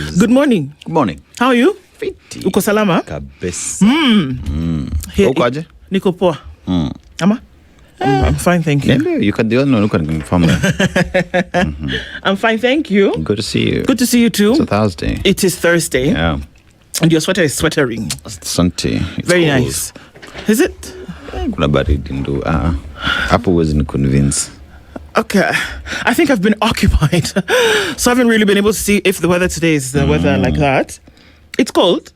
is. Good morning. Good morning. How are you? Fiti. Uko salama? Kabisa. Uko aje? Niko poa. Ama? I'm fine, thank you. Yeah, you can do it. You can confirm that. I'm fine, thank you. Good to see you. Good to see you too. It's a Thursday. It is Thursday. Yeah. And your sweater is sweatering. Sunday. Very nice. Is it? Kuna baridi ndo. Hapo huwezi ni convince. Okay. I think I've been occupied. So I haven't really been able to see if the weather today is the weather like that. It's cold.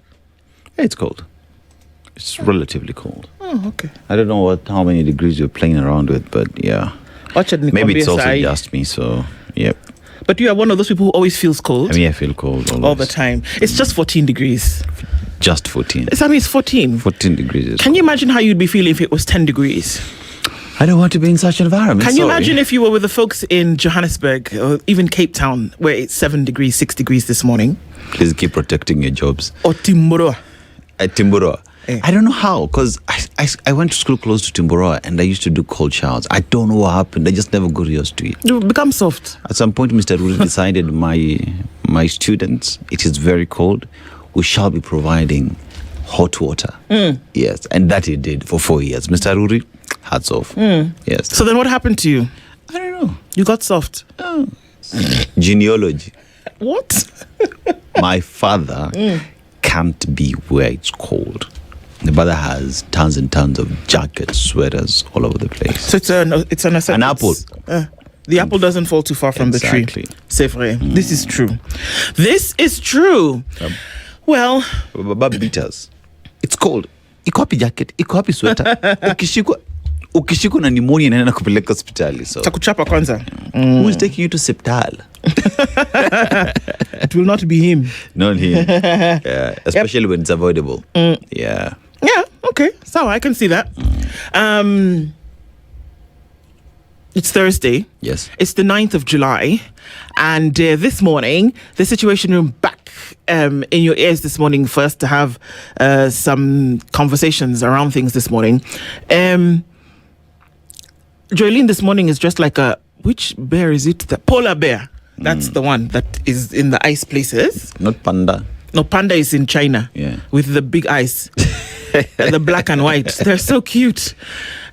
Yeah, it's cold. It's relatively cold. Oh, okay. I don't know how many degrees you're playing around with, but yeah. Maybe it's also just me, so yep. But you are one of those people who always feels cold. I feel cold always. All the time. It's just 14 degrees. Just 14. It's 14. 14 degrees. Can you imagine how you'd be feeling if it was 10 degrees? I don't want to be in such an environment. Can you imagine if you were with the folks in Johannesburg or even Cape Town, where it's 7 degrees, 6 degrees this morning? Please keep protecting your jobs. Or Timboroa. At Timboroa. I don't know how, because I went to school close to Timboroa and I used to do cold showers. I don't know what happened. I just never got used to it. You become soft. At some point, Mr. Ruri decided my students, it is very cold. We shall be providing hot water. Yes, and that he did for 4 years. Mr. Ruri, hats off. Yes. So then what happened to you? I don't know. You got soft. Genealogy. What? My father can't be where it's cold. The brother has tons and tons of jackets, sweaters all over the place. So it's an apple. The apple doesn't fall too far from the tree. C'est vrai. This is true. This is true. Well, Baba beaters. It's cold. Iko wapi jacket? Iko wapi sweater? Ukishikwa na pneumonia inaenda kupeleka hospitali. So takuchapa kwanza. Who is taking you to hospital? It will not be him. Not him. Yeah, especially when it's avoidable. Yeah. Yeah, okay. So I can see that. It's Thursday. Yes. It's the 9th of July. And this morning, the Situation Room back in your ears this morning for us to have some conversations around things this morning. Joylene this morning is dressed like which bear is it? The polar bear. That's the one that is in the ice places. Not panda. No, panda is in China. Yeah. With the big eyes. The black and white. They're so cute.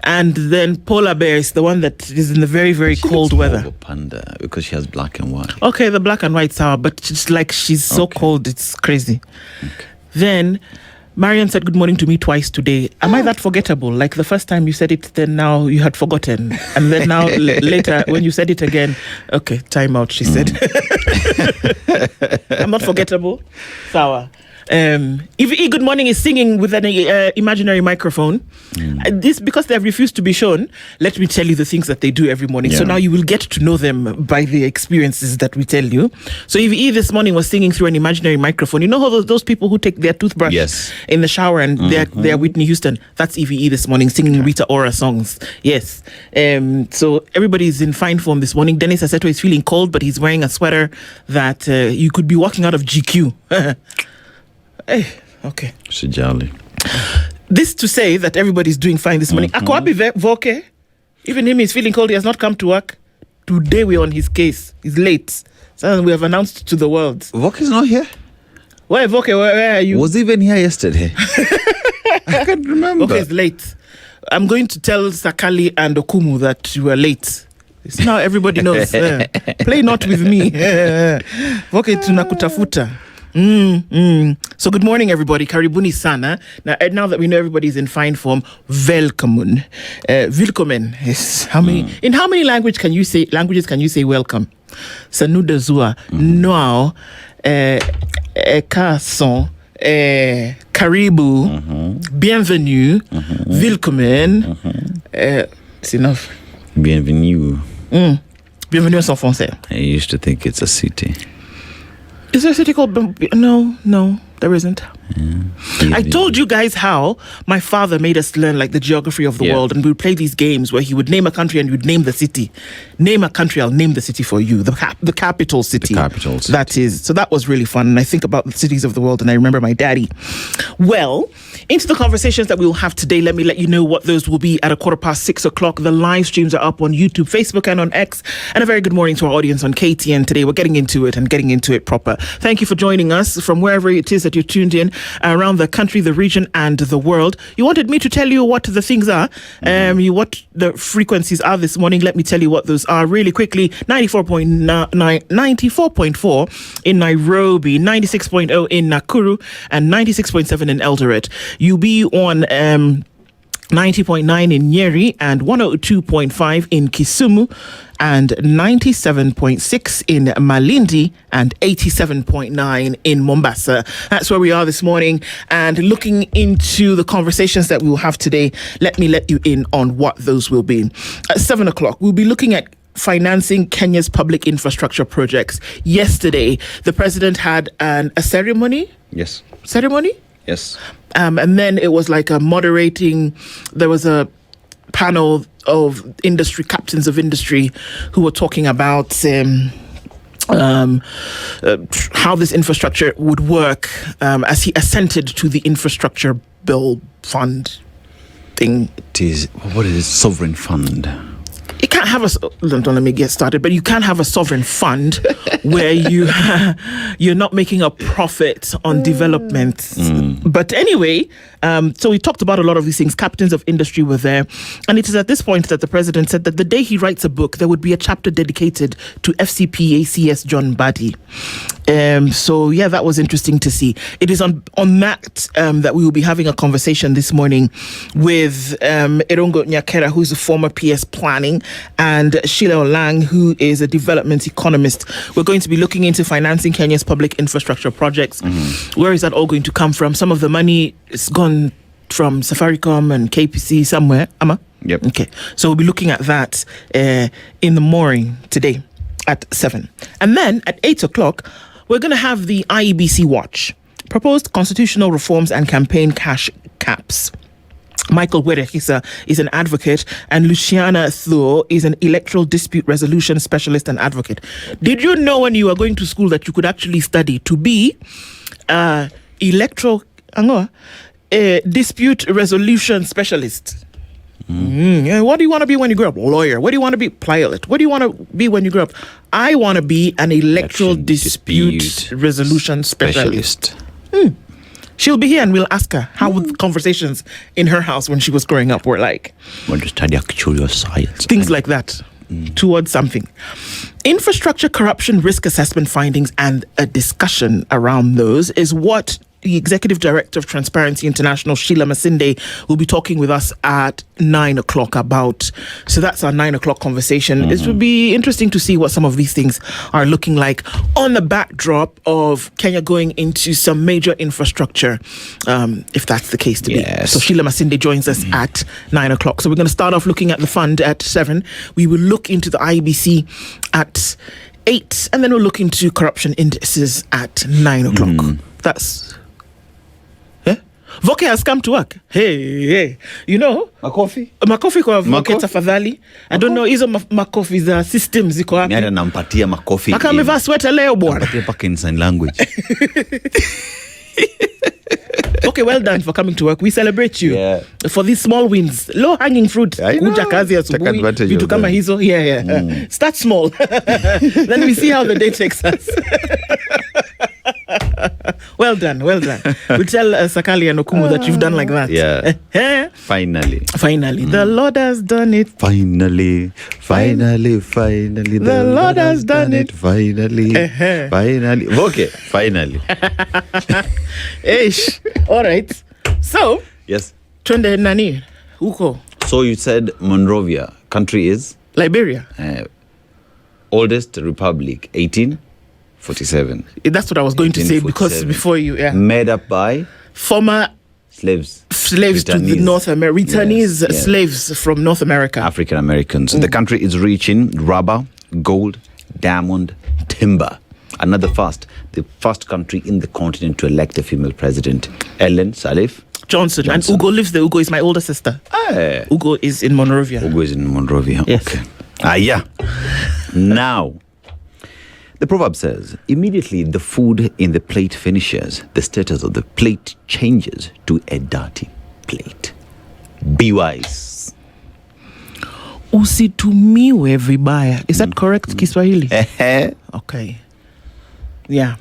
And then polar bear is the one that is in the very, very cold weather. More of a panda because she has black and white. Okay, the black and white sour, but it's like she's so cold, it's crazy. Okay. Then Marian said good morning to me twice today. Am I that forgettable? Like the first time you said it, then now you had forgotten. And then now later when you said it again, okay, time out, she said. I'm not forgettable. Sour. Eve, good morning is singing with an imaginary microphone. This, because they have refused to be shown, let me tell you the things that they do every morning. Yeah. So now you will get to know them by the experiences that we tell you. So Eve this morning was singing through an imaginary microphone. You know how those people who take their toothbrush in the shower and they're Whitney Houston? That's Eve this morning singing Rita Ora songs. Yes. So everybody's in fine form this morning. Dennis Aseto is feeling cold, but he's wearing a sweater that you could be walking out of GQ. Hey, okay. Sijali. This to say that everybody's doing fine this morning. Akwabi Voke, even him is feeling cold. He has not come to work. Today we're on his case. He's late. So we have announced to the world. Voke is not here? Where Voke? Where are you? Was he even here yesterday? I can't remember. Voke is late. I'm going to tell Sakali and Okumu that you were late. So now everybody knows. Play not with me. Voke tunakutafuta. So good morning, everybody. Karibuni sana. Now that we know everybody's in fine form, welcome. Willkommen is in how many languages can you say welcome? Sanuda zua. Now, kason, karibu, bienvenue, willkommen. It's enough. Bienvenue. Bienvenue en français. I used to think it's a city. Is there a city called... No. There isn't. I told you guys how my father made us learn like the geography of the world, and we would play these games where he would name a country and you'd name the city. Name a country, I'll name the city for you. The capital city. The capital city. That is. So that was really fun. And I think about the cities of the world and I remember my daddy. Well, into the conversations that we will have today, let me let you know what those will be at 6:15. The live streams are up on YouTube, Facebook, and on X. And a very good morning to our audience on KTN today. We're getting into it and getting into it proper. Thank you for joining us from wherever it is that you're tuned in around the country, the region, and the world. You wanted me to tell you what the things are, what the frequencies are this morning. Let me tell you what those are really quickly. 94.4 in Nairobi, 96.0 in Nakuru, and 96.7 in Eldoret. You'll be on 90.9 in Nyeri and 102.5 in Kisumu and 97.6 in Malindi and 87.9 in Mombasa. That's where we are this morning. And looking into the conversations that we will have today, let me let you in on what those will be. At 7 o'clock, we'll be looking at financing Kenya's public infrastructure projects. Yesterday, the president had a ceremony. Yes. Ceremony? Yes. And then it was like a moderating. There was a panel of industry, captains of industry, who were talking about how this infrastructure would work as he assented to the infrastructure bill fund thing. It is, what is it? Sovereign fund. You can't have don't let me get started, but you can't have a sovereign fund where you're not making a profit on development. But anyway, so we talked about a lot of these things. Captains of industry were there. And it is at this point that the president said that the day he writes a book, there would be a chapter dedicated to FCPACS John Badi. So yeah, that was interesting to see. It is on that that we will be having a conversation this morning with Erongo Nyakera, who's a former PS planning, and Sheila Olang, who is a development economist. We're going to be looking into financing Kenya's public infrastructure projects. Where is that all going to come from? Some of the money is gone from Safaricom and KPC somewhere. Amma? Yep. Okay. So we'll be looking at that in the morning today at 7. And then at 8 o'clock, we're going to have the IEBC Watch. Proposed constitutional reforms and campaign cash caps. Michael Werehisa is an advocate, and Luciana Thuo is an electoral dispute resolution specialist and advocate. Did you know when you were going to school that you could actually study to be electoral dispute resolution specialist? What do you want to be when you grow up? Lawyer. What do you want to be? Pilot. What do you want to be when you grow up? I want to be an electoral dispute resolution specialist. She'll be here and we'll ask her how the conversations in her house when she was growing up were like. Want to study actuarial science. Things like that. Towards something. Infrastructure corruption risk assessment findings and a discussion around those is what the Executive Director of Transparency International, Sheila Masinde, will be talking with us at 9 o'clock about. So that's our 9 o'clock conversation. It will be interesting to see what some of these things are looking like on the backdrop of Kenya going into some major infrastructure, if that's the case to be. So Sheila Masinde joins us at 9 o'clock. So we're going to start off looking at the fund at 7. We will look into the IEBC at 8, and then we'll look into corruption indices at 9 o'clock. That's... Voke has come to work. Hey. You know? Makofi kwa Voke tafadhali. I don't know, hizo makofi za system ziko wapi. Miada nampatia makofi. Paka amevaa sweater leo bwana. Nampatia paka in sign language. Okay, well done for coming to work. We celebrate you for these small wins. Low hanging fruit. Kuja kazi asubuhi. Vitu kama hizo. Start small. Then we see how the day takes us. Well done. We tell Sakali and Okumu that you've done like that. Finally. The Lord has done it. Finally. The Lord has done it. Finally. Okay, finally. Ish. All right. So. Yes. Twende nani? Uko. So you said Monrovia. Country is? Liberia. Oldest republic. 1847. That's what I was going to say because before you, made up by former slaves to the North America, returnees slaves from North America, African Americans. The country is rich in rubber, gold, diamond, timber. Another first. The first country in the continent to elect a female president, Ellen Sirleaf Johnson. And Ugo lives there. Ugo is my older sister. Ugo is in Monrovia. Yes. Okay. Yeah. Now, the proverb says, immediately the food in the plate finishes, the status of the plate changes to a dirty plate. Be wise. Usitumiwe vibaya. Is that correct, Kiswahili? Okay. Yeah.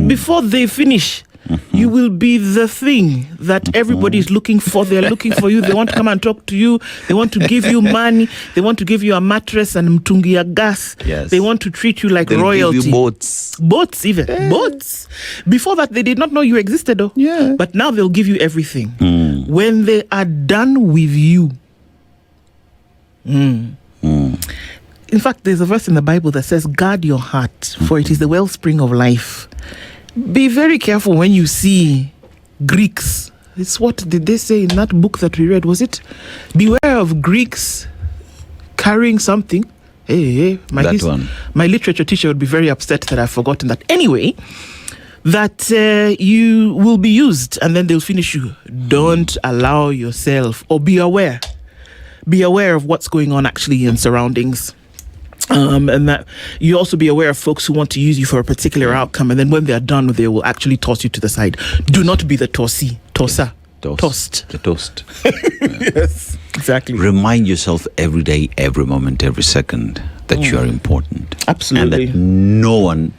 Before they finish, you will be the thing that everybody is looking for. They're looking for you. They want to come and talk to you. They want to give you money. They want to give you a mattress and mtungia gas. Yes. They want to treat you like They'll royalty. give you boats. Boats even. Boats. Before that, they did not know you existed though. Yeah. But now they'll give you everything. When they are done with you. In fact, there's a verse in the Bible that says, guard your heart, for it is the wellspring of life. Be very careful when you see Greeks. It's what did they say in that book that we read? Was it beware of Greeks carrying something? My literature teacher would be very upset that I've forgotten that. Anyway, that you will be used and then they'll finish you. Don't allow yourself, or be aware. Be aware of what's going on actually in surroundings. And that you also be aware of folks who want to use you for a particular outcome, and then when they are done, they will actually toss you to the side. Do not be the tosser. Tossed. The toast. Yes, exactly. Remind yourself every day, every moment, every second that you are important. Absolutely. And that no one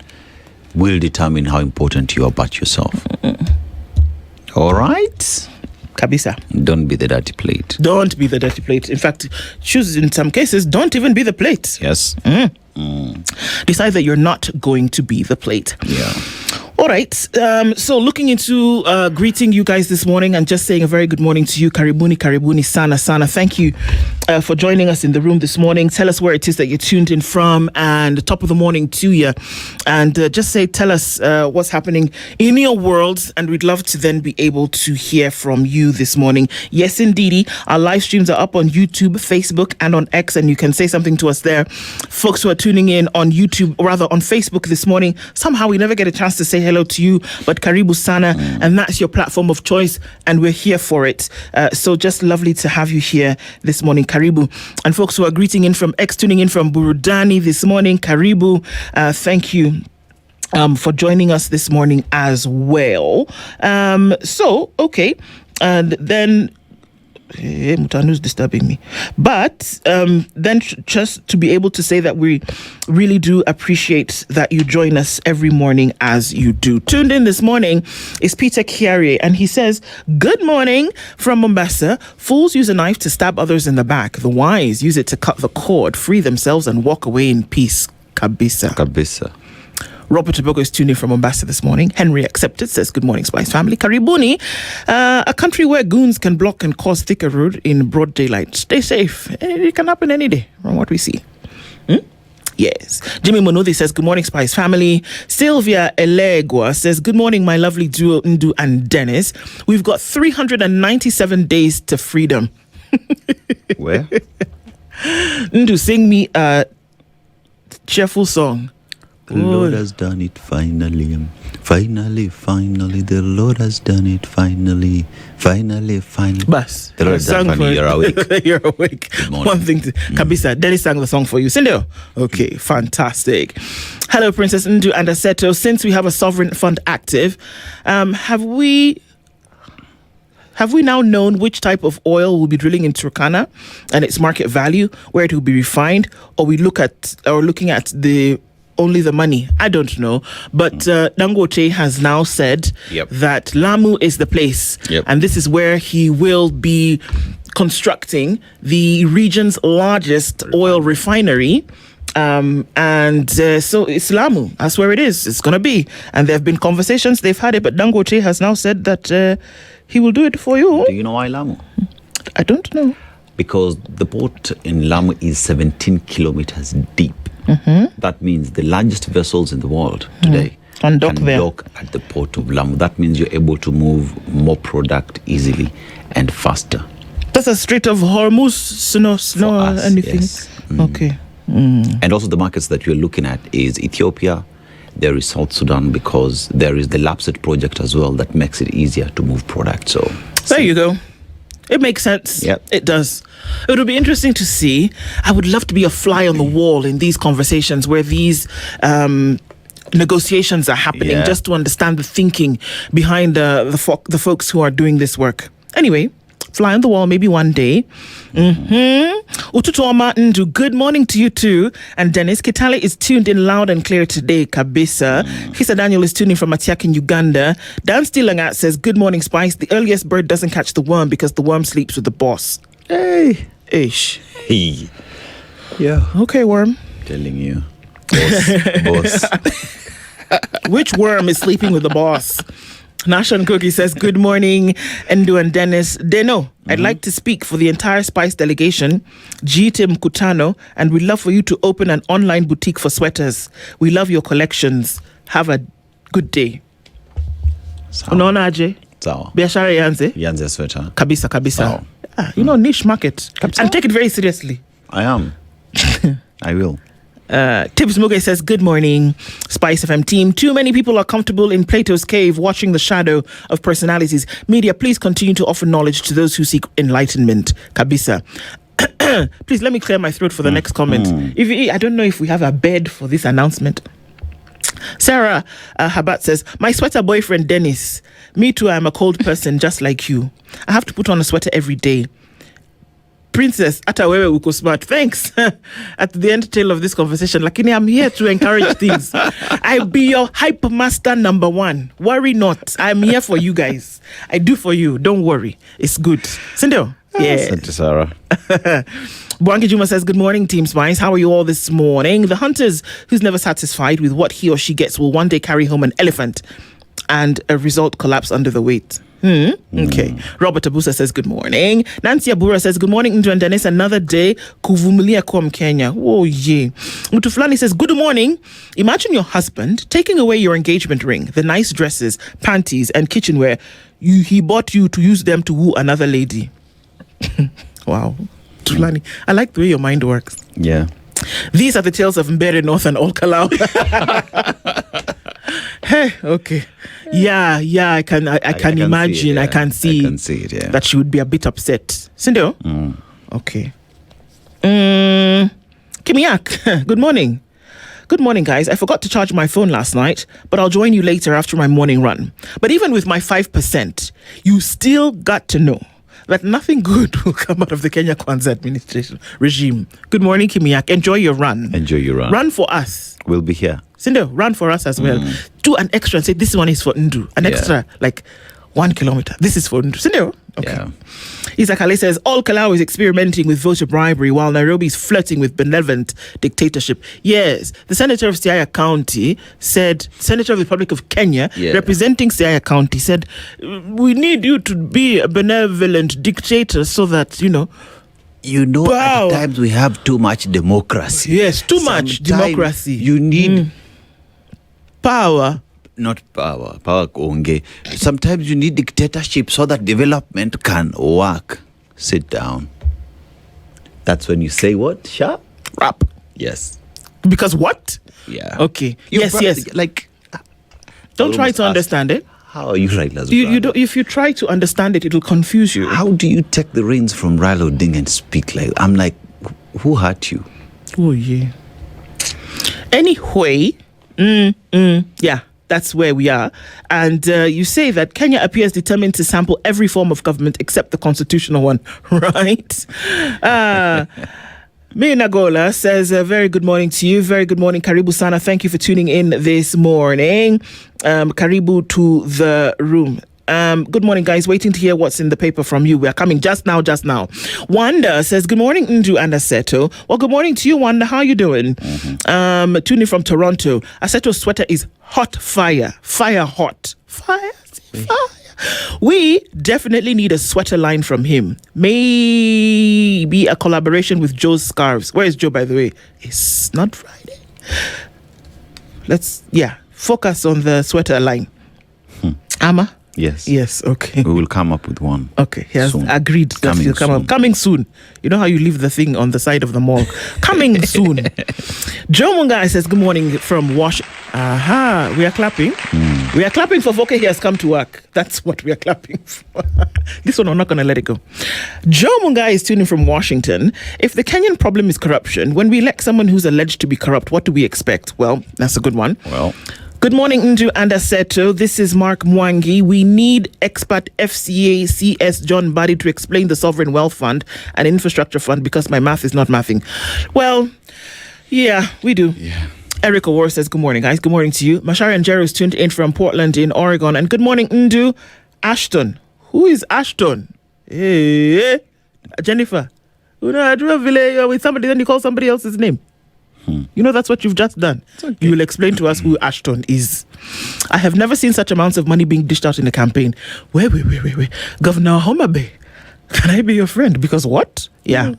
will determine how important you are but yourself. All right? Kabisa. Don't be the dirty plate. Don't be the dirty plate. In fact, choose in some cases, don't even be the plate. Yes. Decide that you're not going to be the plate. Yeah. All right. So looking into greeting you guys this morning and just saying a very good morning to you. Karibuni sana. Thank you for joining us in the room this morning. Tell us where it is that you're tuned in from, and top of the morning to you. And tell us what's happening in your world, and we'd love to then be able to hear from you this morning. Yes, indeedy. Our live streams are up on YouTube, Facebook, and on X, and you can say something to us there. Folks who are tuning in on YouTube, or rather on Facebook this morning, somehow we never get a chance to say hello to you, but Karibu Sana, and that's your platform of choice, and we're here for it. So just lovely to have you here this morning, Karibu. And folks who are greeting in from X, tuning in from Burudani this morning, Karibu. Thank you for joining us this morning as well. Okay, and then Mutanu's disturbing me, but then just to be able to say that we really do appreciate that you join us every morning as you do. Tuned in this morning is Peter Kiari, and he says, good morning from Mombasa. Fools use a knife to stab others in the back. The wise use it to cut the cord, free themselves, and walk away in peace. Kabisa. Robert Tobogo is tuning from Mombasa this morning. Henry Accepted says, good morning, Spice family. Karibuni, a country where goons can block and cause thicker road in broad daylight. Stay safe. It can happen any day from what we see. Yes. Jimmy Monuthi says, good morning, Spice family. Sylvia Elegua says, good morning, my lovely duo, Ndu and Dennis. We've got 397 days to freedom. Where? Ndu, sing me a cheerful song. The Lord has done it finally. Finally, the Lord has done it finally. Bas. The Lord has done it finally. You're awake. You're awake. One thing to Kabisa, Dennis sang the song for you. Sindo? Okay, fantastic. Hello, Princess Ndu and Aseto. Since we have a sovereign fund active, have we now known which type of oil will be drilling in Turkana and its market value, where it will be refined, or looking at only the money? I don't know. But Dangote has now said that Lamu is the place. And this is where he will be constructing the region's largest oil refinery. So it's Lamu. That's where it is. It's going to be. And there have been conversations. They've had it. But Dangote has now said that he will do it for you. Do you know why Lamu? I don't know. Because the port in Lamu is 17 kilometers deep. That means the largest vessels in the world today can dock at the port of Lamu. That means you're able to move more product easily and faster. That's a Strait of Hormuz, no anything. Yes. Okay. And also the markets that you're looking at is Ethiopia, there is South Sudan, because there is the Lapset project as well that makes it easier to move products. So there you go. It makes sense. Yep. It does. It would be interesting to see. I would love to be a fly on the wall in these conversations where these negotiations are happening, just to understand the thinking behind the folks who are doing this work. Anyway, fly on the wall maybe one day. Ututuoma Ndu, good morning to you too. And Dennis Kitale is tuned in loud and clear today, kabisa. Kisa Daniel is tuning from Atiak in Uganda. Dan Stilangat says, good morning, Spice. The earliest bird doesn't catch the worm because the worm sleeps with the boss. Hey. Ish. Hey. Yeah. Okay, worm. Telling you. Boss. Which worm is sleeping with the boss? Nashon Cookie says, good morning, Endu and Dennis. Deno, I'd like to speak for the entire Spice delegation, G-Tim Kutano, and we'd love for you to open an online boutique for sweaters. We love your collections. Have a good day. Unaona aje? Sawa. Biashara yanze? Yanze sweater. Kabisa. Niche market. Kabisa. And take it very seriously. I am. I will. Tibbs Muge says, good morning, Spice FM team. Too many people are comfortable in Plato's cave watching the shadow of personalities. Media, please continue to offer knowledge to those who seek enlightenment. Kabisa. Please let me clear my throat for the next comment. I don't know if we have a bed for this announcement. Sarah Habat says, my sweater boyfriend Dennis. Me too, I'm a cold person just like you. I have to put on a sweater every day. Princess, Atawewe uko smart. Thanks. At the end tail of this conversation, Lakini, I'm here to encourage things. I'll be your hype master number one. Worry not. I'm here for you guys. I do for you. Don't worry. It's good. Sindo? Yeah. Thank you, Sarah. Bwangi Juma says, good morning, Team Spice. How are you all this morning? The hunters who's never satisfied with what he or she gets will one day carry home an elephant and a result collapse under the weight. Okay. Robert Abusa says, good morning. Nancy Abura says, good morning, Ndu and Dennis. Another day. Kuvumilia kwa Kenya. Oh, yeah. Mutuflani says, good morning. Imagine your husband taking away your engagement ring, the nice dresses, panties, and kitchenware he bought you to use them to woo another lady. Wow. Mutuflani, I like the way your mind works. Yeah. These are the tales of Mbere North and Old Kalau. Hey, okay. Yeah, I can imagine. I can see it, yeah. That she would be a bit upset. Sindo? Okay. Kimiak, good morning. Good morning, guys. I forgot to charge my phone last night, but I'll join you later after my morning run. But even with my 5%, you still got to know that nothing good will come out of the Kenya Kwanzaa administration regime. Good morning, Kimiak. Enjoy your run. Enjoy your run. Run for us. We'll be here. Sindo, run for us as well. Do an extra and say, this one is for Ndu. An extra, like 1 kilometer. This is for Ndu. Sindo? Okay. Yeah. Isaac Ali says, all Kalau is experimenting with voter bribery while Nairobi is flirting with benevolent dictatorship. Yes, the senator of Siaya County said, Senator of the Republic of Kenya, representing Siaya County, said, we need you to be a benevolent dictator so that, at times we have too much democracy. Yes, too much democracy. You need power. Not power konge. Sometimes you need dictatorship so that development can work. Sit down. That's when you say what? Sharp? Rap. Yes. Because what? Yeah. Okay. Yes. Like, don't try to understand it. How are you right, Lazo? You don't, if you try to understand it, it'll confuse you. How do you take the reins from Raila Odinga and speak like? I'm like, who hurt you? Oh yeah. Anyway, yeah. That's where we are. And you say that Kenya appears determined to sample every form of government except the constitutional one, right? Nagola says, very good morning to you. Very good morning, Karibu Sana. Thank you for tuning in this morning. Karibu to the room. Good morning, guys. Waiting to hear what's in the paper from you. We are coming just now. Wanda says, good morning, Ndu and Aseto. Well, good morning to you, Wanda. How are you doing? Tuning from Toronto. Aseto's sweater is hot fire. Fire hot. Fire. We definitely need a sweater line from him. Maybe a collaboration with Joe's scarves. Where is Joe, by the way? It's not Friday. Let's, focus on the sweater line. Ama? Yes. Yes, okay. We will come up with one. Okay, he has soon. agreed that Coming he'll come soon. up. Coming soon. You know how you leave the thing on the side of the mall? Coming soon. Joe Mungai says, good morning from Washington. Aha, we are clapping. We are clapping for Voke. He has come to work. That's what we are clapping for. This one, I'm not going to let it go. Joe Mungai is tuning from Washington. If the Kenyan problem is corruption, when we elect someone who's alleged to be corrupt, what do we expect? Well, that's a good one. Well, good morning, Ndu and Aseto. This is Mark Mwangi. We need expert FCA CS John Buddy to explain the Sovereign Wealth Fund and Infrastructure Fund because my math is not mathing. Well, yeah, we do. yeah. Eric Awar says, good morning, guys. Good morning to you. Mashari and Jero is tuned in from Portland in Oregon. And good morning, Ndu. Ashton. Who is Ashton? Hey, Jennifer. You know, I drew a village with somebody, then you call somebody else's name. You know, that's what you've just done. Okay. You will explain to us who Ashton is. I have never seen such amounts of money being dished out in a campaign. Wait. Governor Homabe, can I be your friend? Because what? Yeah.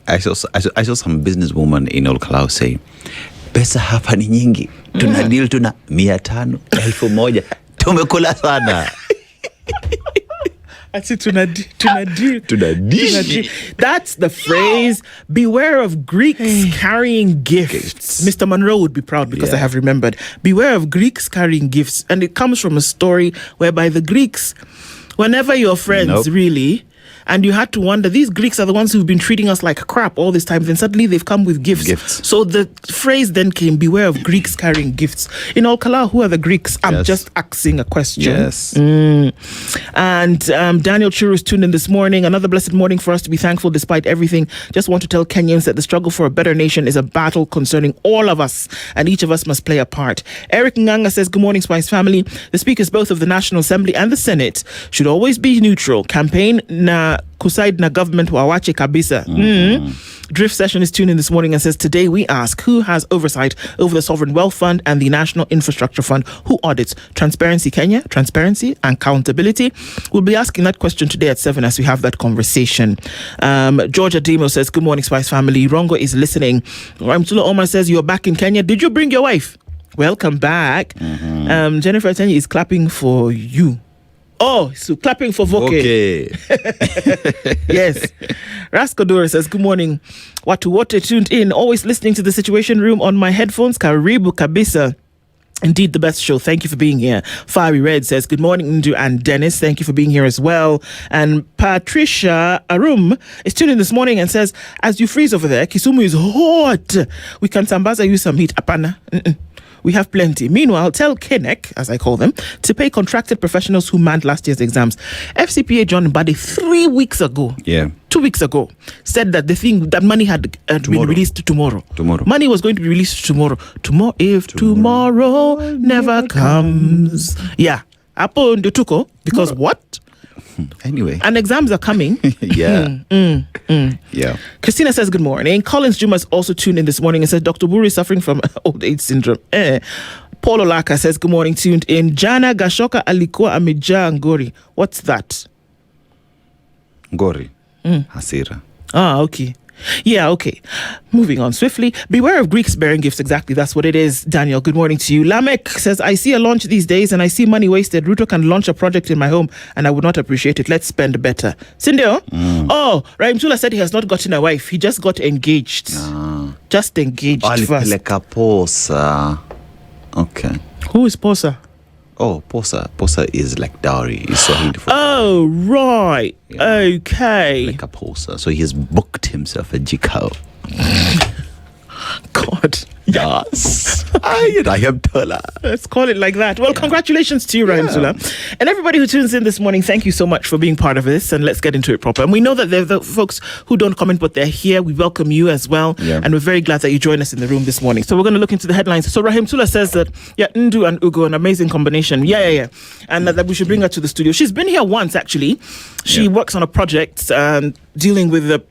I saw some businesswoman in Olkalau say, pesa hapa ni nyingi. Tuna deal tuna 500, 1000. Tumekula sana. I said tunadi. That's the phrase. Beware of Greeks carrying gifts. Mr. Monroe would be proud because I have remembered. Beware of Greeks carrying gifts. And it comes from a story whereby the Greeks, whenever you're friends, really, and you had to wonder, these Greeks are the ones who've been treating us like crap all this time. Then suddenly they've come with gifts. So the phrase then came, beware of Greeks carrying gifts. In Olkalau, who are the Greeks? I'm just asking a question. Yes. And Daniel Churu is tuned in this morning. Another blessed morning for us to be thankful despite everything. Just want to tell Kenyans that the struggle for a better nation is a battle concerning all of us, and each of us must play a part. Eric Nganga says, good morning, Spice family. The speakers both of the National Assembly and the Senate should always be neutral. Campaign na kusaid na government wawache kabisa. Drift Session is tuned in this morning and says, today we ask, who has oversight over the Sovereign Wealth Fund and the National Infrastructure Fund? Who audits Transparency Kenya, transparency, accountability? We'll be asking that question today at 7 as we have that conversation. Georgia Demo says, good morning, Spice family. Rongo is listening. Ramtula Omar says, you're back in Kenya. Did you bring your wife? Welcome back. Jennifer Tenyi is clapping for you. Oh, so clapping for Voke. Okay. Yes. Raskodora says, good morning. Watu tuned in, always listening to the Situation Room on my headphones. Karibu kabisa. Indeed, the best show. Thank you for being here. Fiery Red says, good morning, Ndu and Dennis. Thank you for being here as well. And Patricia Arum is tuned in this morning and says, as you freeze over there, Kisumu is hot. We can sambaza you some heat. Apana. We have plenty. Meanwhile, tell KENEC, as I call them, to pay contracted professionals who manned last year's exams. FCPA John Buddy 3 weeks ago, 2 weeks ago, said that the thing, that money had been released tomorrow. Money was going to be released tomorrow. If tomorrow never comes. Yeah. Apo ndutuko, because what? Anyway. And exams are coming. Yeah. Yeah. Christina says, good morning. Collins Juma is also tuned in this morning and says, Dr. Buri is suffering from old age syndrome. Paul Olaka says, good morning, tuned in. Jana Gashoka alikuwa amejaa ngori. What's that? Ngori. Hasira. Okay. Yeah, okay. Moving on swiftly. Beware of Greeks bearing gifts. Exactly, that's what it is. Daniel, good morning to you. Lamek says, I see a launch these days and I see money wasted. Ruto can launch a project in my home and I would not appreciate it. Let's spend better. Sindio? Oh, Raimtula said he has not gotten a wife. He just got engaged. Just engaged first. Posa. Okay. Who is Posa? Oh, Posa. Posa is like dowry. It's Swahili for oh, right. Yeah. Okay. Like a Posa. So he's booked himself a jikao. God. Yes. I am Tola. Let's call it like that. Well, congratulations to you, Rahim Sula. And everybody who tunes in this morning, thank you so much for being part of this. And let's get into it proper. And we know that there are the folks who don't comment, but they're here. We welcome you as well. Yeah. And we're very glad that you joined us in the room this morning. So we're going to look into the headlines. So Rahim Sula says that, Ndu and Ugo, an amazing combination. Yeah. And that we should bring her to the studio. She's been here once, actually. She works on a project dealing with the...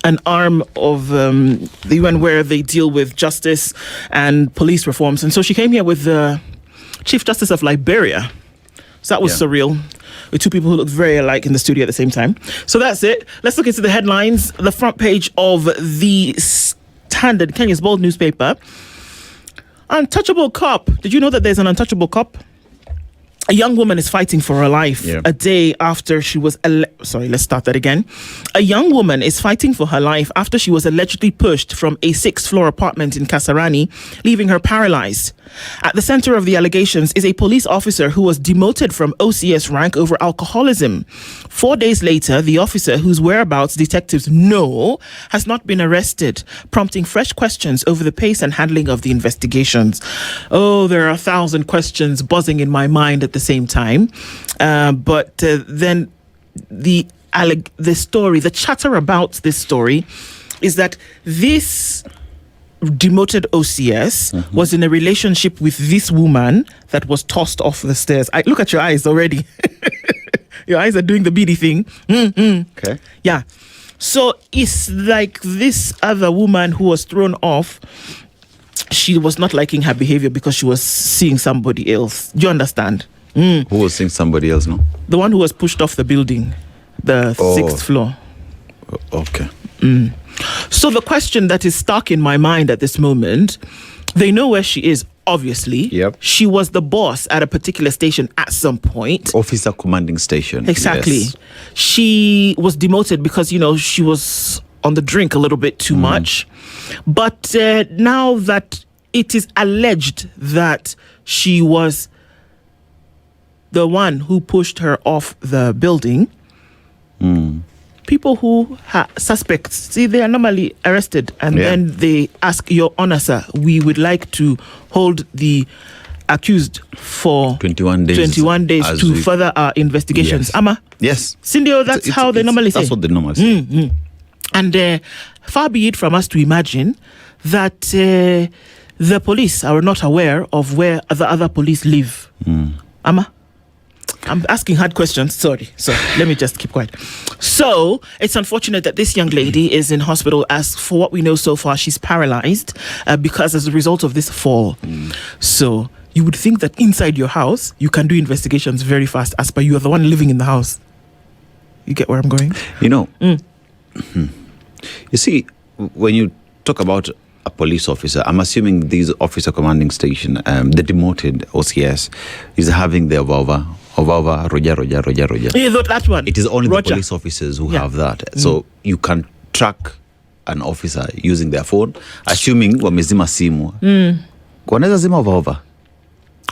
an arm of the UN where they deal with justice and police reforms. And so she came here with the Chief Justice of Liberia. So that was surreal. With two people who looked very alike in the studio at the same time. So that's it. Let's look into the headlines. The front page of the Standard, Kenya's bold newspaper. Untouchable cop. Did you know that there's an untouchable cop? A young woman is fighting for her life a day after she was... let's start that again. A young woman is fighting for her life after she was allegedly pushed from a 6th-floor apartment in Kasarani, leaving her paralyzed. At the center of the allegations is a police officer who was demoted from OCS rank over alcoholism. 4 days later, the officer, whose whereabouts detectives know, has not been arrested, prompting fresh questions over the pace and handling of the investigations. Oh, there are 1,000 questions buzzing in my mind at the same time. But then the story, the chatter about this story is that this demoted OCS was in a relationship with this woman that was tossed off the stairs. Look at your eyes already. Your eyes are doing the beady thing. Okay. Yeah. So it's like this other woman who was thrown off, she was not liking her behavior because she was seeing somebody else. Do you understand? Who was seeing somebody else, no? The one who was pushed off the building, the 6th floor. Okay. So the question that is stuck in my mind at this moment, they know where she is, obviously. Yep. She was the boss at a particular station at some point. Officer commanding station. Exactly. Yes. She was demoted because, she was on the drink a little bit too much. But now that it is alleged that she was the one who pushed her off the building, people who suspects, see, they are normally arrested and then they ask, Your Honor, sir, we would like to hold the accused for 21 days to further our investigations. Yes. Ama? Yes. Cindy, that's how they normally say. That's what they normally say. And far be it from us to imagine that the police are not aware of where the other police live. Ama? I'm asking hard questions. Sorry. So let me just keep quiet. So it's unfortunate that this young lady is in hospital. As for what we know so far, she's paralyzed because as a result of this fall. So you would think that inside your house, you can do investigations very fast as per you are the one living in the house. You get where I'm going? You see, when you talk about a police officer, I'm assuming these officer commanding station, the demoted OCS, is having the Roger. Yeah, that one. It is only Roger. the police officers who have that. So you can track an officer using their phone, assuming wamezima simu. Wanaweza zima Over.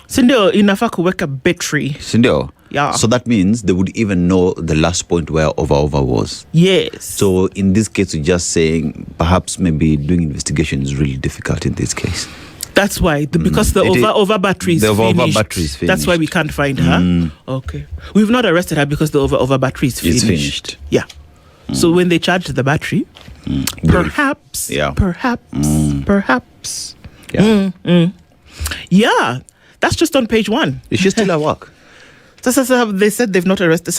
Sindio, inafaa kuweka battery. Sindio? Yeah. So that means they would even know the last point where Over was. Yes. So in this case, we're just saying perhaps maybe doing investigation is really difficult in this case. That's why, because the over battery is finished. That's why we can't find her. Okay. We've not arrested her because the over battery is finished. It's finished. Yeah. So when they charge the battery, perhaps. Yeah. That's just on page 1. Is she still at work? They said they've not arrested.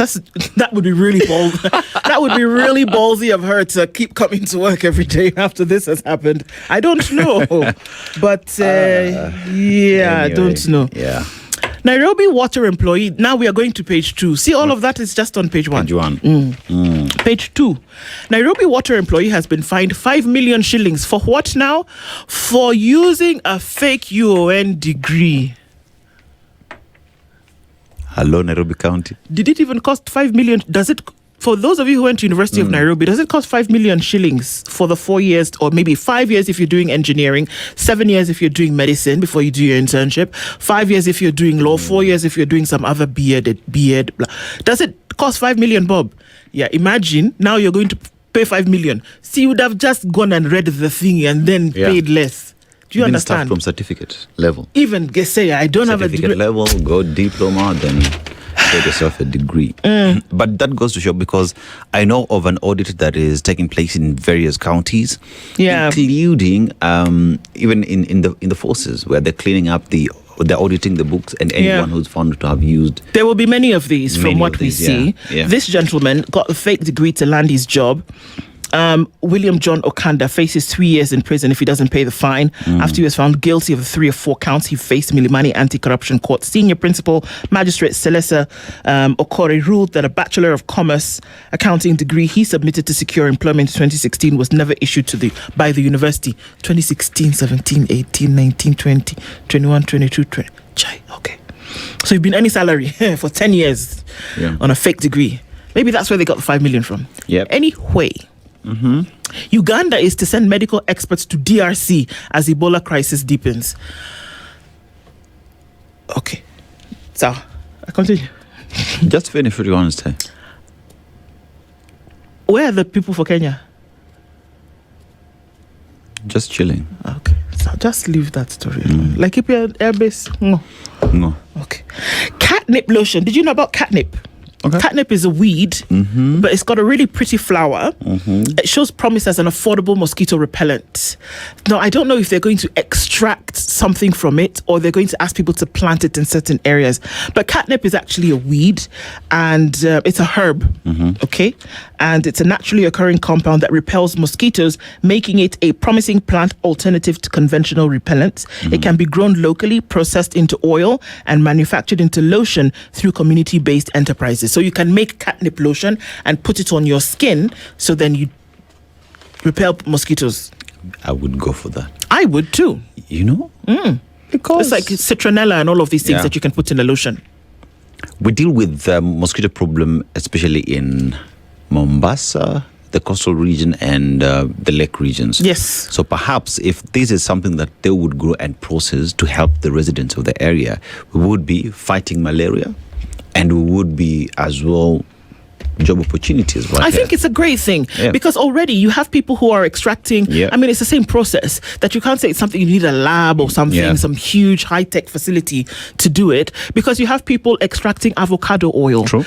That would be really bold. That would be really ballsy of her to keep coming to work every day after this has happened. I don't know, but anyway, I don't know. Yeah. Nairobi water employee. Now we are going to page 2. See, all of that is just on page 1. Page 1. Page 2. Nairobi water employee has been fined 5 million shillings for what now? For using a fake UON degree. Hello, Nairobi County. Did it even cost 5 million? Does it, for those of you who went to University of Nairobi, does it cost 5 million shillings for the 4 years, or maybe 5 years if you're doing engineering, 7 years if you're doing medicine before you do your internship, 5 years if you're doing law, 4 years if you're doing some other BEd, blah. Does it cost 5 million, Bob? Yeah, imagine now you're going to pay 5 million. See, you would have just gone and read the thing and then paid less. Do you understand? Start from certificate level. Even say I don't have a degree. Certificate level, go diploma, then get yourself a degree. But that goes to show, because I know of an audit that is taking place in various counties, including even in the forces, where they're cleaning up they're auditing the books, and anyone who's found to have used. There will be many of these from what we see. Yeah. This gentleman got a fake degree to land his job. William John Okanda faces 3 years in prison if he doesn't pay the fine. After he was found guilty of the 3 or 4 counts he faced, Milimani Anti-Corruption Court Senior Principal Magistrate Selesa Okore ruled that a Bachelor of Commerce accounting degree he submitted to secure employment in 2016 was never issued by the university. 2016, 17, 18, 19, 20, 21, 22, 20. Okay. So you've been earning salary for 10 years on a fake degree. Maybe that's where they got the 5 million from. Yep. Anyway, Uganda is to send medical experts to DRC as Ebola crisis deepens. Okay. So, I continue. Just finish what you want to say. Where are the people for Kenya? Just chilling. Okay. So just leave that story. Like if you're airbase. No. Okay. Catnip lotion. Did you know about catnip? Okay. Catnip is a weed, but it's got a really pretty flower. It shows promise as an affordable mosquito repellent. Now, I don't know if they're going to extract something from it or they're going to ask people to plant it in certain areas. But catnip is actually a weed and it's a herb, okay? And it's a naturally occurring compound that repels mosquitoes, making it a promising plant alternative to conventional repellents. It can be grown locally, processed into oil, and manufactured into lotion through community-based enterprises. So you can make catnip lotion and put it on your skin so then you repel mosquitoes. I would go for that. I would too. You know? Because it's like citronella and all of these things that you can put in a lotion. We deal with the mosquito problem, especially in Mombasa, the coastal region, and the lake regions. Yes. So perhaps if this is something that they would grow and process to help the residents of the area, we would be fighting malaria. And we would be as well job opportunities. Right I think it's a great thing because already you have people who are extracting. I mean, it's the same process that you can't say it's something you need a lab or something, some huge high-tech facility to do it, because you have people extracting avocado oil. True.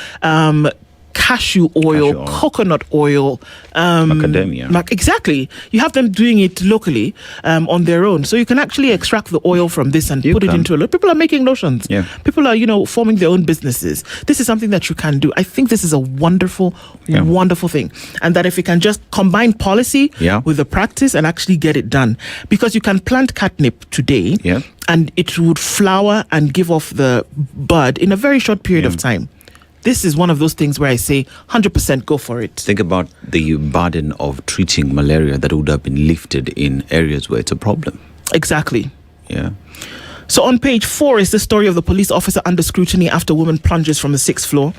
Cashew oil, coconut oil, macadamia. Exactly. You have them doing it locally on their own. So you can actually extract the oil from this and put it into a lotion. People are making lotions. People are, forming their own businesses. This is something that you can do. I think this is a wonderful, wonderful thing. And that if we can just combine policy with the practice and actually get it done. Because you can plant catnip today and it would flower and give off the bud in a very short period of time. This is one of those things where I say 100% go for it. Think about the burden of treating malaria that would have been lifted in areas where it's a problem. Exactly. Yeah. So on page 4 is the story of the police officer under scrutiny after woman plunges from the 6th floor.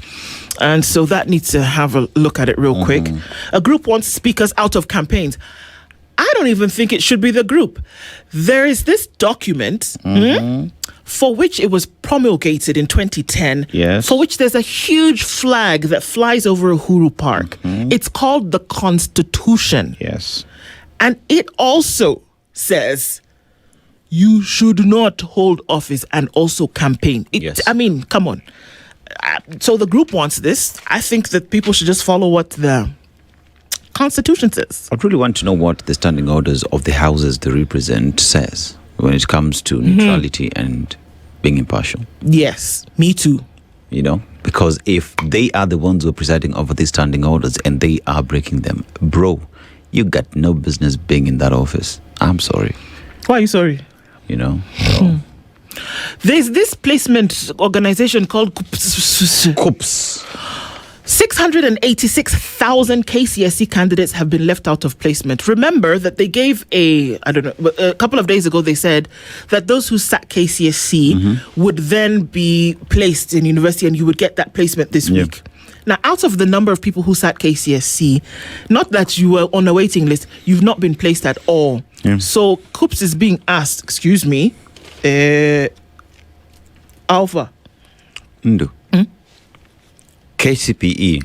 And so that needs to have a look at it real quick. A group wants speakers out of campaigns. I don't even think it should be the group. There is this document for which it was promulgated in 2010, for which there's a huge flag that flies over Uhuru Park. It's called the Constitution. Yes. And it also says you should not hold office and also campaign. I mean, come on. So the group wants this. I think that people should just follow what the Constitution says. I'd really want to know what the standing orders of the houses they represent says when it comes to neutrality and being impartial. Yes, me too. Because if they are the ones who are presiding over these standing orders and they are breaking them, bro, you got no business being in that office. I'm sorry. Why are you sorry? There's this placement organization called COOPS. 686,000 KCSE candidates have been left out of placement. Remember that they gave a couple of days ago, they said that those who sat KCSE would then be placed in university and you would get that placement this week. Now, out of the number of people who sat KCSE, not that you were on a waiting list, you've not been placed at all. So COOPS is being asked, excuse me, Alpha. Ndu. KCPE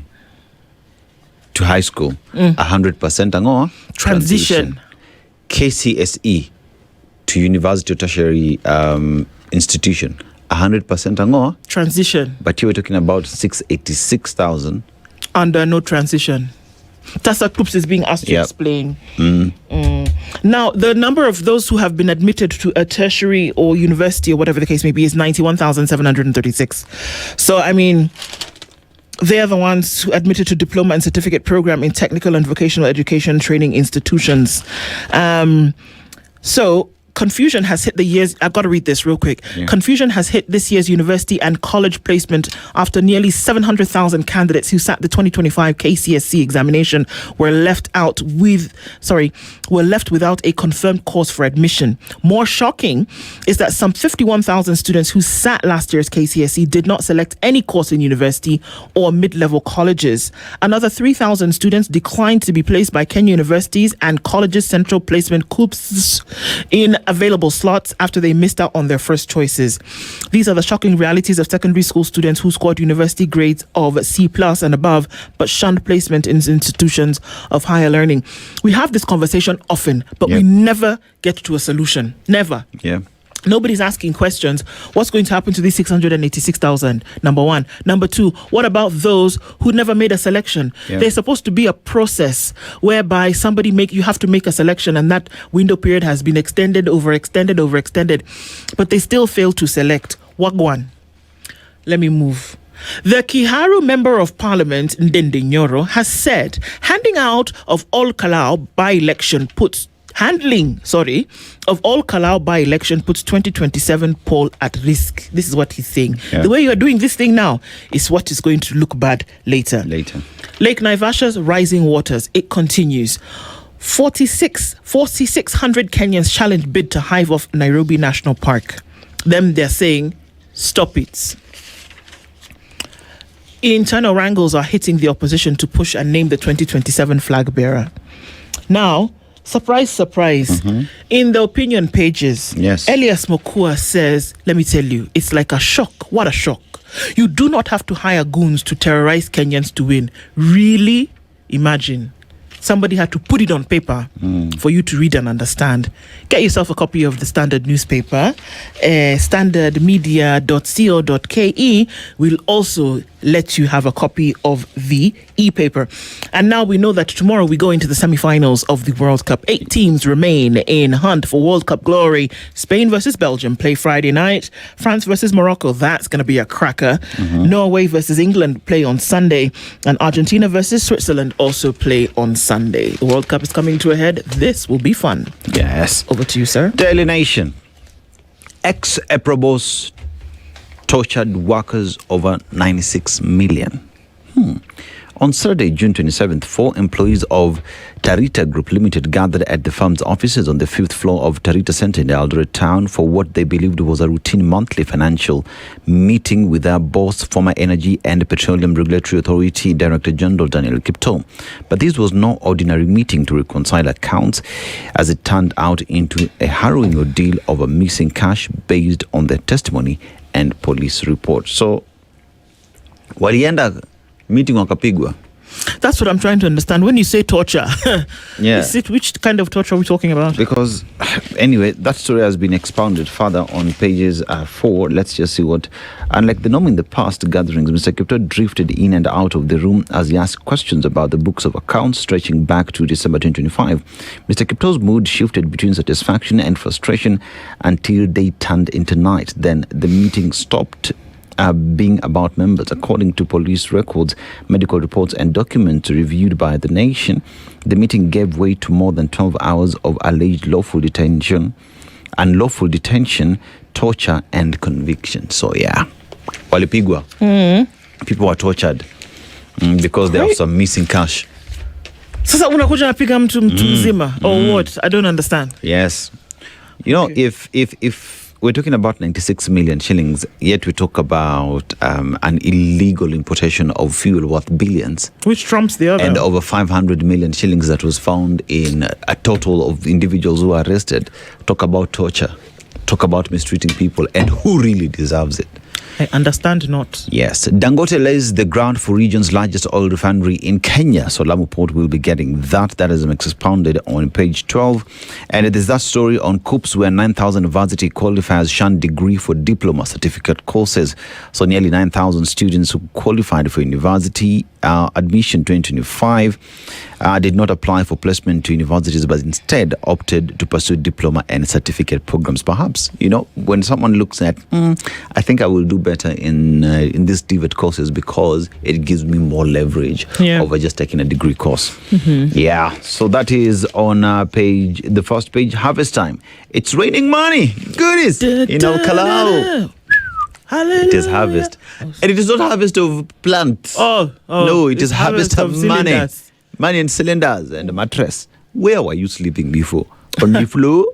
to high school, 100% angoa transition. KCSE to university or tertiary institution, 100% angoa transition. But you were talking about 686,000 under no transition. That's what COOPS is being asked to explain. Now, the number of those who have been admitted to a tertiary or university or whatever the case may be is 91,736. So, I mean, They're the ones who admitted to diploma and certificate program in technical and vocational education training institutions. So confusion has hit the years. I've got to read this real quick. Yeah. Confusion has hit this year's university and college placement after nearly 700,000 candidates who sat the 2025 KCSE examination were left without a confirmed course for admission. More shocking is that some 51,000 students who sat last year's KCSE did not select any course in university or mid-level colleges. Another 3,000 students declined to be placed by Kenya universities and colleges' central placement COOPs in available slots after they missed out on their first choices. These are the shocking realities of secondary school students who scored university grades of C+ and above, but shunned placement in institutions of higher learning. We have this conversation often, but we never get to a solution. Never. Yeah. Nobody's asking questions. What's going to happen to these 686,000? Number one. Number two, what about those who never made a selection? Yeah. There's supposed to be a process whereby you have to make a selection, and that window period has been extended, overextended, but they still fail to select. Wagwan. Let me move. The Kiharu Member of Parliament, Ndende Nyoro, has said handling of all Kalau by-election puts 2027 poll at risk. This is what he's saying. Yeah. The way you are doing this thing now is what is going to look bad later. Lake Naivasha's rising waters, it continues. 4,600 Kenyans challenge bid to hive off Nairobi National Park. They're saying, stop it. Internal wrangles are hitting the opposition to push and name the 2027 flag bearer. Now, surprise, in the opinion pages, Elias Mokua says, let me tell you, it's like a shock. What a shock. You do not have to hire goons to terrorize Kenyans to win. Really? Imagine. Somebody had to put it on paper for you to read and understand. Get yourself a copy of the Standard newspaper. Standardmedia.co.ke will also let you have a copy of the e-paper. And now we know that tomorrow we go into the semi-finals of the World Cup. 8 teams remain in hunt for World Cup glory. Spain versus Belgium play Friday night. France versus Morocco, that's going to be a cracker. Norway versus England play on Sunday. And Argentina versus Switzerland also play on Sunday. The World Cup is coming to a head. This will be fun. Yes. Over to you, sir. Daily Nation. Ex-Eprobos tortured workers over 96 million. On Saturday, June 27th, 4 employees of Tarita Group Limited gathered at the firm's offices on the 5th floor of Tarita Center in Eldoret Town for what they believed was a routine monthly financial meeting with their boss, former Energy and Petroleum Regulatory Authority Director General Daniel Kipto. But this was no ordinary meeting to reconcile accounts, as it turned out into a harrowing ordeal of a missing cash based on their testimony and police reports. So, walienda meeting wakapigwa. That's what I'm trying to understand. When you say torture, which kind of torture are we talking about? Because, anyway, that story has been expounded further on pages 4. Let's just see what. Unlike the norm in the past gatherings, Mr. Kipto drifted in and out of the room as he asked questions about the books of accounts stretching back to December 2025. Mr. Kipto's mood shifted between satisfaction and frustration until they turned into night. Then the meeting stopped being about members. According to police records, medical reports and documents reviewed by the Nation, the meeting gave way to more than 12 hours of alleged unlawful detention, torture and conviction. So walipigwa. People were tortured because there was some missing cash. Sasa unakuja napiga mtu mzima or what? I don't understand. Yes. You know, if we're talking about 96 million shillings, yet we talk about an illegal importation of fuel worth billions. Which trumps the other. And over 500 million shillings that was found in a total of individuals who were arrested. Talk about torture. Talk about mistreating people. And who really deserves it? I understand not. Yes. Dangote lays the ground for region's largest oil refinery in Kenya. So Lamu Port will be getting that. That is expounded on page 12. And it is that story on COOPs where 9,000 varsity qualifiers shun degree for diploma certificate courses. So nearly 9,000 students who qualified for university admission 2025, did not apply for placement to universities, but instead opted to pursue diploma and certificate programs. Perhaps, when someone looks at, I think I will do better in these DVET courses because it gives me more leverage over just taking a degree course. Yeah, so that is on the first page. Harvest time. It's raining money. Goodies. Kalau. Hallelujah. It is harvest. And it is not harvest of plants. No, it is harvest of money. cylinders. Money and cylinders and a mattress. Where were you sleeping before? On the floor?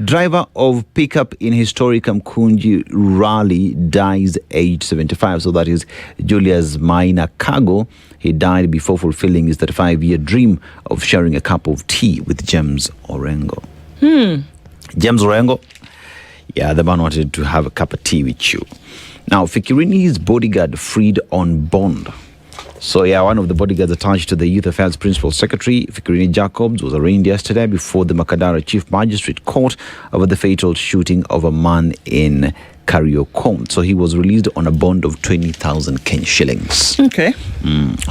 Driver of pickup in historic Kamkunji rally dies age 75. So that is Julius Maina Kago. He died before fulfilling his 35-year dream of sharing a cup of tea with James Orengo. James Orengo? Yeah, the man wanted to have a cup of tea with you. Now, Fikirini's bodyguard freed on bond. So, one of the bodyguards attached to the Youth Affairs Principal Secretary, Fikirini Jacobs, was arraigned yesterday before the Makadara Chief Magistrate Court over the fatal shooting of a man in Kariokon. So, he was released on a bond of 20,000 Kenya shillings. Okay.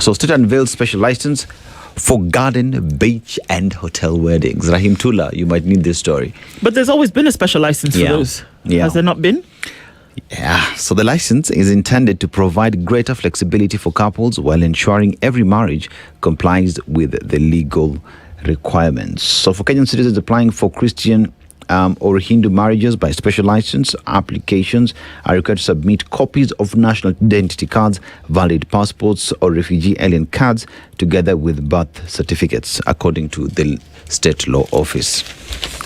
So, State unveiled special license for garden, beach and hotel weddings. Rahim Tula, you might need this story. But there's always been a special license for those. Has there not been? Yeah, so the license is intended to provide greater flexibility for couples while ensuring every marriage complies with the legal requirements. So for Kenyan citizens applying for Christian or Hindu marriages by special license, applications are required to submit copies of national identity cards, valid passports or refugee alien cards together with birth certificates, according to the State Law Office.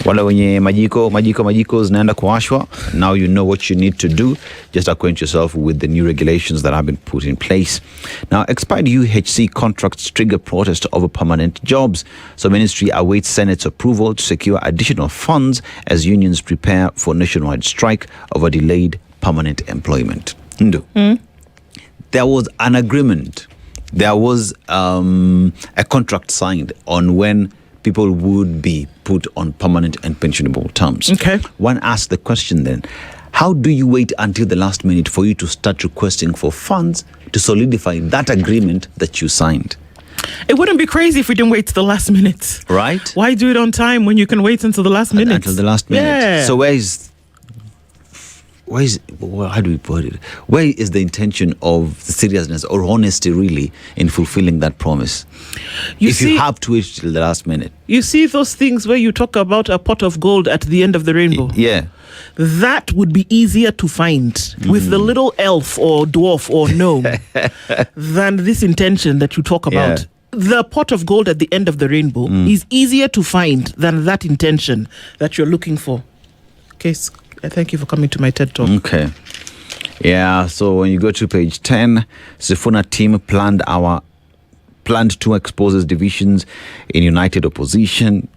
Wale wenye majiko zinaenda kuwashwa. Now you know what you need to do. Just acquaint yourself with the new regulations that have been put in place. Now, expired UHC contracts trigger protest over permanent jobs. So ministry awaits Senate's approval to secure additional funds as unions prepare for nationwide strike over delayed permanent employment. There was an agreement. There was a contract signed on when people would be put on permanent and pensionable terms. Okay. One asks the question then, how do you wait until the last minute for you to start requesting for funds to solidify that agreement that you signed? It wouldn't be crazy if we didn't wait to the last minute. Right? Why do it on time when you can wait until the last minute? Until the last minute. Yeah. So how do we put it? Where is the intention of the seriousness or honesty really in fulfilling that promise? You have to wait till the last minute. You see those things where you talk about a pot of gold at the end of the rainbow? Yeah. That would be easier to find with the little elf or dwarf or gnome than this intention that you talk about. Yeah. The pot of gold at the end of the rainbow is easier to find than that intention that you're looking for. Okay, thank you for coming to my TED Talk. Okay. Yeah, so when you go to page 10, Sifuna team planned to expose divisions in united opposition.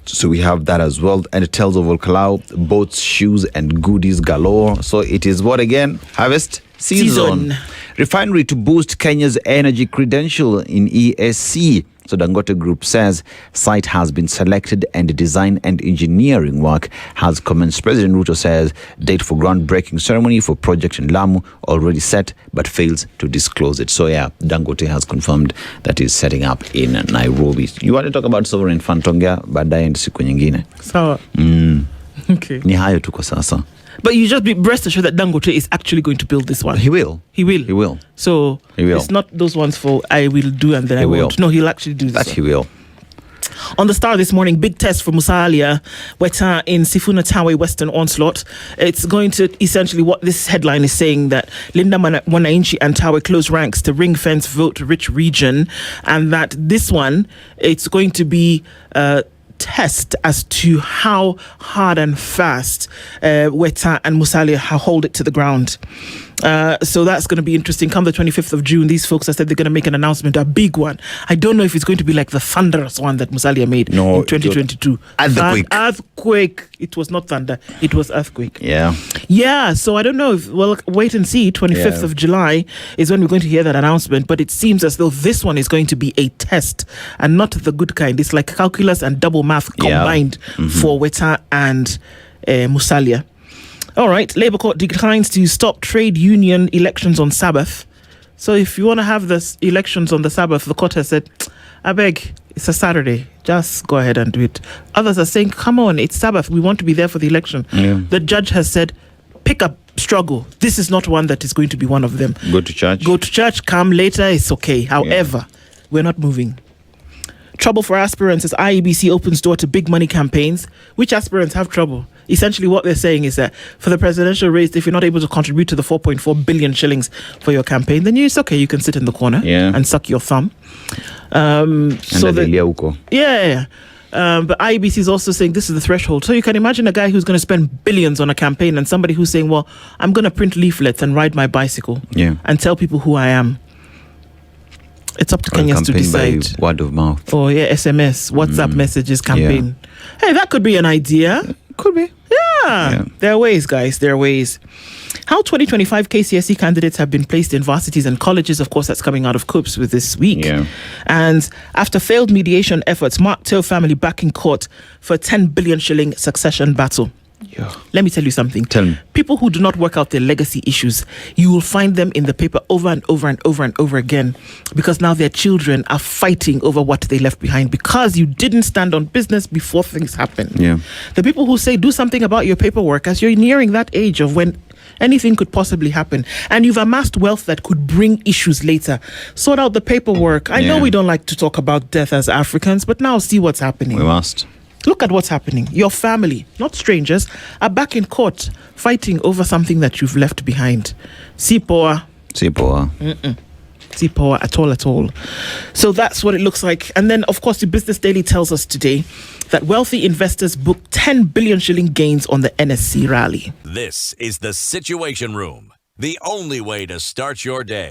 So we have that as well. And it tells of Olkalau, boats, shoes and goodies galore. So it is what again? Harvest season. Refinery to boost Kenya's energy credential in ESC. So Dangote Group says site has been selected and design and engineering work has commenced. President Ruto says date for groundbreaking ceremony for project in Lamu already set but fails to disclose it. So Dangote has confirmed that he's setting up in Nairobi. You want to talk about sovereign fund tongea baadaye and siku nyingine. Sawa. Okay. Ni hayo tu kwa sasa. But you just be rest assured that Dangote is actually going to build this one. He will. So it's not those ones for I will do and then I won't. No, he'll actually do this. That he will. On the Star this morning, big test for Musalia Weta in Sifuna Tawe Western Onslaught. It's going to essentially what this headline is saying, that Linda Wananchi and Tawe close ranks to ring fence vote rich region, and that this one, it's going to be test as to how hard and fast Weta and Musalia hold it to the ground. So that's going to be interesting. Come the 25th of June, these folks have said they're going to make an announcement, a big one. I don't know if it's going to be like the thunderous one that Musalia made in 2022. Earthquake. It was not thunder. It was earthquake. Yeah. So I don't know. Wait and see. 25th of July is when we're going to hear that announcement. But it seems as though this one is going to be a test and not the good kind. It's like calculus and double math combined for Weta and Musalia. All right, Labour Court declines to stop trade union elections on Sabbath. So if you want to have this elections on the Sabbath, the court has said, I beg, it's a Saturday. Just go ahead and do it. Others are saying, come on, it's Sabbath. We want to be there for the election. Yeah. The judge has said, pick a struggle. This is not one that is going to be one of them. Go to church. Go to church, come later, it's okay. However, we're not moving. Trouble for aspirants as IEBC opens door to big money campaigns. Which aspirants have trouble? Essentially what they're saying is that for the presidential race, if you're not able to contribute to the 4.4 billion shillings for your campaign, then it's okay. You can sit in the corner and suck your thumb. But IEBC is also saying this is the threshold. So you can imagine a guy who's going to spend billions on a campaign and somebody who's saying, well, I'm going to print leaflets and ride my bicycle and tell people who I am. It's up to Kenyans to decide. By word of mouth. Or SMS, WhatsApp messages campaign. Hey, that could be an idea. Could be. Yeah. There are ways, guys. There are ways. How 2025 KCSE candidates have been placed in varsities and colleges. Of course, that's coming out of COOPS with this week. Yeah. And after failed mediation efforts, Mark Tail family back in court for a 10 billion shilling succession battle. Yeah. Let me tell you something. Tell me. People who do not work out their legacy issues, you will find them in the paper over and over and over and over again, because now their children are fighting over what they left behind because you didn't stand on business before things happen. Yeah. The people who say do something about your paperwork as you're nearing that age of when anything could possibly happen and you've amassed wealth that could bring issues later. Sort out the paperwork. I know we don't like to talk about death as Africans, but now see what's happening. We must. Look at what's happening. Your family, not strangers, are back in court fighting over something that you've left behind. Sipoa at all. So that's what it looks like. And then, of course, the Business Daily tells us today that wealthy investors booked 10 billion shilling gains on the NSC rally. This is the Situation Room, the only way to start your day.